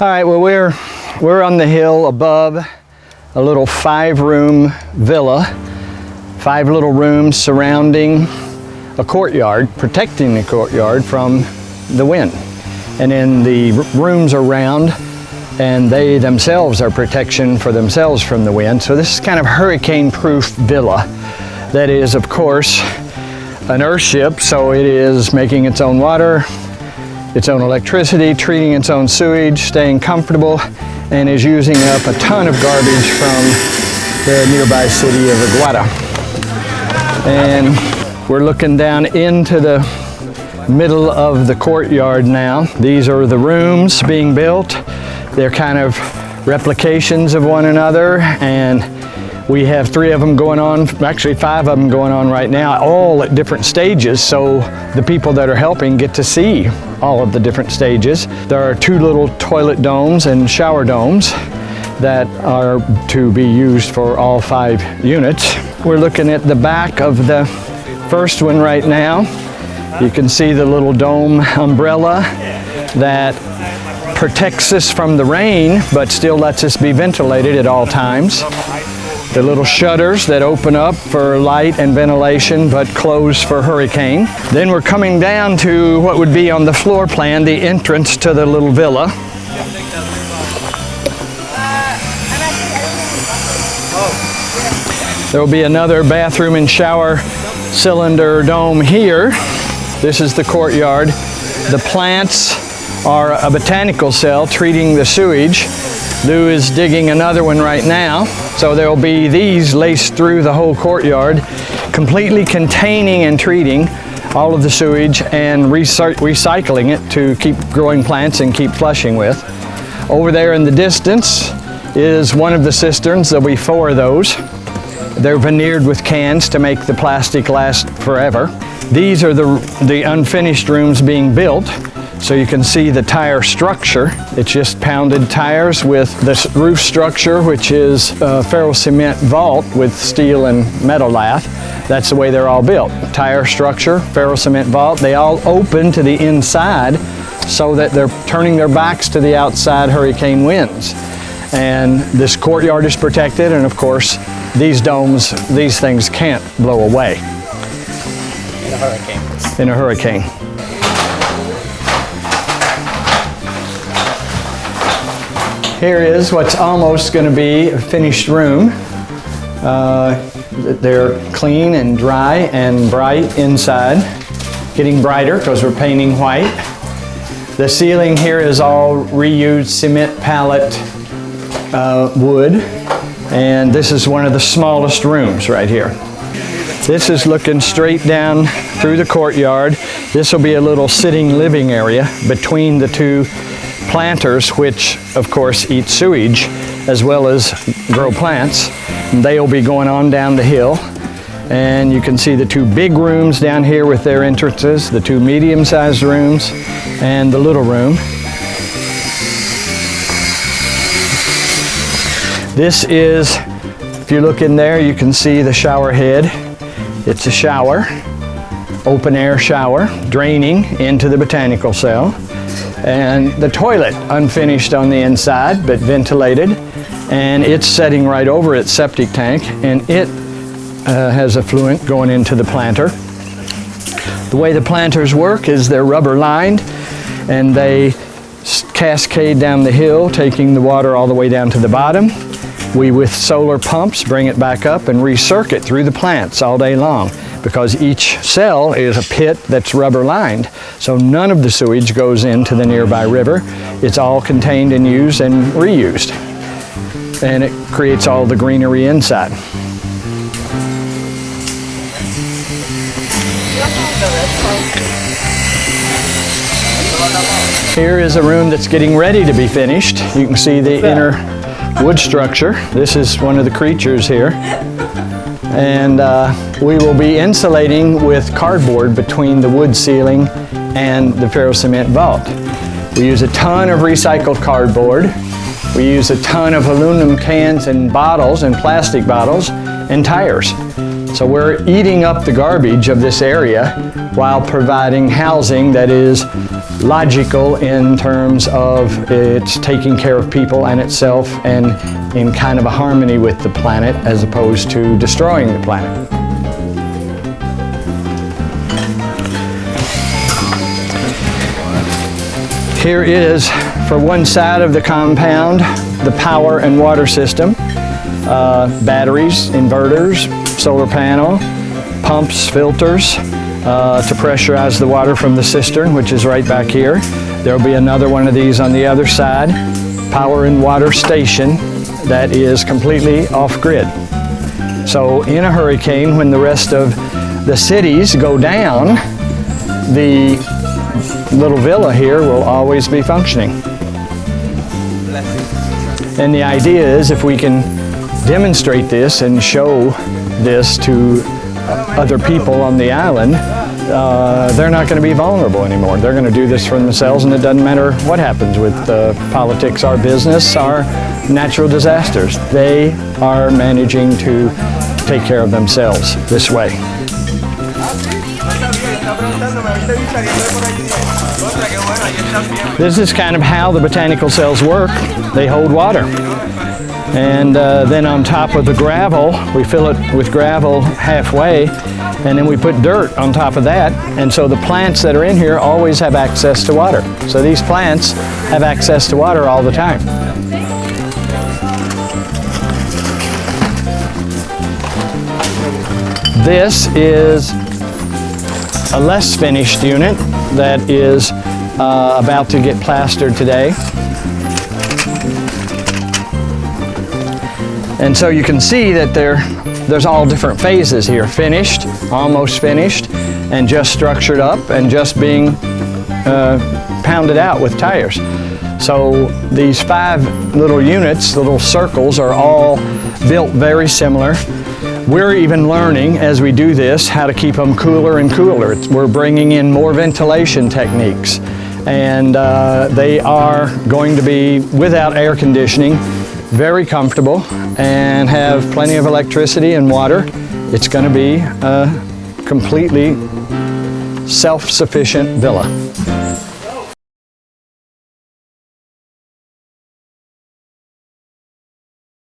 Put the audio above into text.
All right, well, we're on the hill above a little 5-room villa, 5 little rooms surrounding a courtyard, protecting the courtyard from the wind. And then the rooms are round, and they themselves are protection for themselves from the wind. So this is kind of hurricane-proof villa that is, of course, an Earthship, so it is making its own water, its own electricity, treating its own sewage, staying comfortable, and is using up a ton of garbage from the nearby city of Aguada. And we're looking down into the middle of the courtyard now. These are the rooms being built. They're kind of replications of one another, and we have 3 of them going on, actually 5 of them going on right now, all at different stages, so the people that are helping get to see all of the different stages. There are 2 little toilet domes and shower domes that are to be used for all 5 units. We're looking at the back of the first one right now. You can see the little dome umbrella that protects us from the rain, but still lets us be ventilated at all times. The little shutters that open up for light and ventilation, but close for hurricane. Then we're coming down to what would be on the floor plan, the entrance to the little villa. There will be another bathroom and shower cylinder dome here. This is the courtyard. The plants are a botanical cell treating the sewage. Lou is digging another one right now. So there will be these laced through the whole courtyard, completely containing and treating all of the sewage and recycling it to keep growing plants and keep flushing with. Over there in the distance is one of the cisterns. There'll be 4 of those. They're veneered with cans to make the plastic last forever. These are the unfinished rooms being built. So you can see the tire structure. It's just pounded tires with this roof structure, which is a ferro cement vault with steel and metal lath. That's the way they're all built. Tire structure, ferro cement vault. They all open to the inside so that they're turning their backs to the outside hurricane winds. And this courtyard is protected, and of course, these domes, these things can't blow away. In a hurricane. In a hurricane. Here is what's almost going to be a finished room. They're clean and dry and bright inside. Getting brighter because we're painting white. The ceiling here is all reused cement pallet wood. And this is one of the smallest rooms right here. This is looking straight down through the courtyard. This will be a little sitting living area between the 2 planters, which of course eat sewage as well as grow plants. And they will be going on down the hill, and you can see the 2 big rooms down here with their entrances, the 2 medium-sized rooms and the little room. This is, if you look in there, you can see the shower head. It's a shower, open air shower, draining into the botanical cell. And the toilet, unfinished on the inside, but ventilated, and it's setting right over its septic tank, and it has effluent going into the planter. The way the planters work is they're rubber lined, and they cascade down the hill, taking the water all the way down to the bottom. We, with solar pumps, bring it back up and recircuit through the plants all day long, because each cell is a pit that's rubber lined. So none of the sewage goes into the nearby river. It's all contained and used and reused. And it creates all the greenery inside. Here is a room that's getting ready to be finished. You can see the inner wood structure. This is one of the creatures here. And we will be insulating with cardboard between the wood ceiling and the ferro cement vault. We use a ton of recycled cardboard. We use a ton of aluminum cans and bottles and plastic bottles and tires. So we're eating up the garbage of this area while providing housing that is logical in terms of it's taking care of people and itself and in kind of a harmony with the planet as opposed to destroying the planet. Here is, for one side of the compound, the power and water system. Batteries, inverters, solar panel, pumps, filters to pressurize the water from the cistern, which is right back here. There'll be another one of these on the other side. Power and water station that is completely off-grid. So in a hurricane, when the rest of the cities go down, the little villa here will always be functioning. And the idea is if we can demonstrate this and show this to other people on the island, they're not going to be vulnerable anymore. They're going to do this for themselves, and it doesn't matter what happens with politics, our business, our natural disasters. They are managing to take care of themselves this way. This is kind of how the botanical cells work. They hold water. And then on top of the gravel, we fill it with gravel halfway, and then we put dirt on top of that. And so the plants that are in here always have access to water. So these plants have access to water all the time. This is a less finished unit that is about to get plastered today. And so you can see that there's all different phases here. Finished, almost finished, and just structured up and just being pounded out with tires. So these 5 little units, little circles, are all built very similar. We're even learning as we do this how to keep them cooler and cooler. We're bringing in more ventilation techniques, and they are going to be without air conditioning, very comfortable, and have plenty of electricity and water. It's going to be a completely self-sufficient villa.